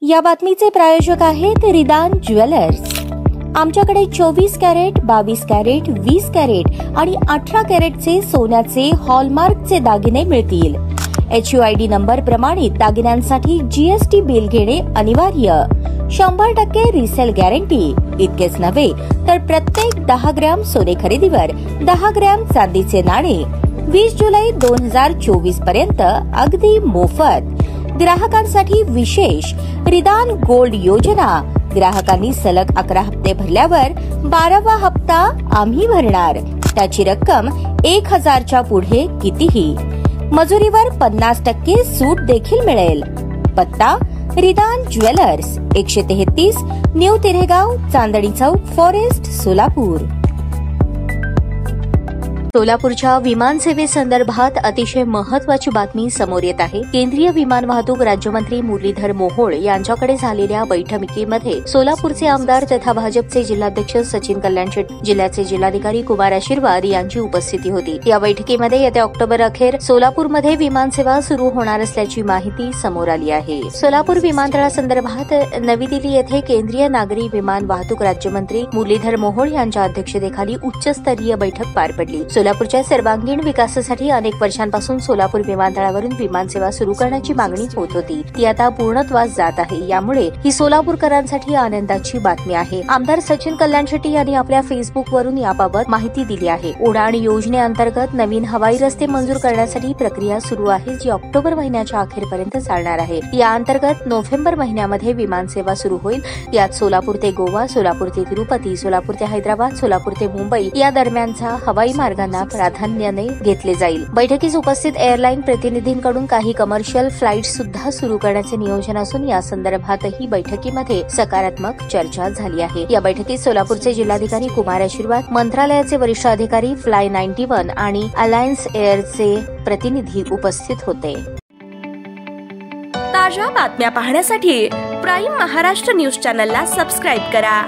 या बातमीचे प्रायोजक आहेत रिदान ज्वेलर्स। आमच्याकडे 24 कॅरेट, 22 कॅरेट, 20 कॅरेट आणि 18 कॅरेटचे सोन्याचे हॉलमार्कचे दागिने मिळतील। HUID नंबर प्रमाणित दागिन्यांसाठी GST बिल घेणे अनिवार्य। 100% रिसेल गॅरंटी। इतकेच नव्हे तर प्रत्येक 10 ग्रॅम सोने खरेदीवर 10 ग्रॅम चांदीचे नाणे 20 जुलै 2024 पर्यंत अगदी मोफत। ग्राहकांसाठी विशेष रिदान गोल्ड योजना। ग्राहकांनी सलग 11 हप्ते भरल्यावर 12वा हप्ता आम्ही भरणार। त्याची रक्कम 1000च्या पुढे कितीही। मजुरीवर 50% सूट देखील मिळेल। पत्ता रिदान jewellers, 133 new तिरेगाव, Chandni Chowk, forest, Solapur. सोलापूरच्या विमान सेवेसंदर्भात अतिशय महत्त्वाची बातमी समोर येत आहे। केंद्रीय विमान वाहतूक राज्यमंत्री मुरलीधर मोहोळ यांच्याकडे झालेल्या बैठकीमध्ये सोलापूरचे आमदार तथा भाजपचे जिल्हाध्यक्ष सचिन कल्याणशेट, जिल्ह्याचे जिल्हाधिकारी कुमार आशीर्वाद यांची उपस्थिती होती। या बैठकीमध्ये येत्या ऑक्टोबर अखेर सोलापूरमध्ये विमानसेवा सुरू होणार असल्याची माहिती समोर आली आहे। सोलापूर विमानतळासंदर्भात नवी दिल्ली येथे केंद्रीय नागरी विमान वाहतूक राज्यमंत्री मुरलीधर मोहोळ यांच्या अध्यक्षतेखाली उच्चस्तरीय बैठक पार पडली। सोलापूरच्या सर्वांगीण विकासासाठी अनेक वर्षांपासून सोलापूर विमानतळावरून विमानसेवा सुरू करण्याची मागणी होत होती, ती आता पूर्णत्वास जात आहे। यामुळे ही सोलापूरकरांसाठी आनंदाची बातमी आहे। आमदार सचिन कल्याणशेट्टी यांनी आपल्या फेसबुकवरून याबाबत माहिती दिली आहे। उडाण योजनेअंतर्गत नवीन हवाई रस्ते मंजूर करण्यासाठी प्रक्रिया सुरू आहे, जी ऑक्टोबर महिन्याच्या अखेरपर्यंत चालणार आहे। या अंतर्गत नोव्हेंबर महिन्यामध्ये विमानसेवा सुरू होईल। यात सोलापूर ते गोवा, सोलापूर ते तिरुपती, सोलापूर ते हैदराबाद, सोलापूर ते मुंबई या दरम्यानचा हवाई मार्गांना प्राधान्याने घेतले जाईल। बैठकीस उपस्थित एअरलाईन प्रतिनिधींकडून काही कमर्शियल फ्लाइट सुद्धा सुरू करण्याचे नियोजन असून या संदर्भातही बैठकीमध्ये सकारात्मक चर्चा झाली आहे। या बैठकीत सोलापूरचे जिल्हाधिकारी कुमार आशीर्वाद, मंत्रालयाचे वरिष्ठ अधिकारी, फ्लाय 91 आणि अलायन्स एअरचे प्रतिनिधी उपस्थित होते। ताज्या बातम्या पाहण्यासाठी प्राईम महाराष्ट्र न्यूज चॅनलला सबस्क्राईब करा।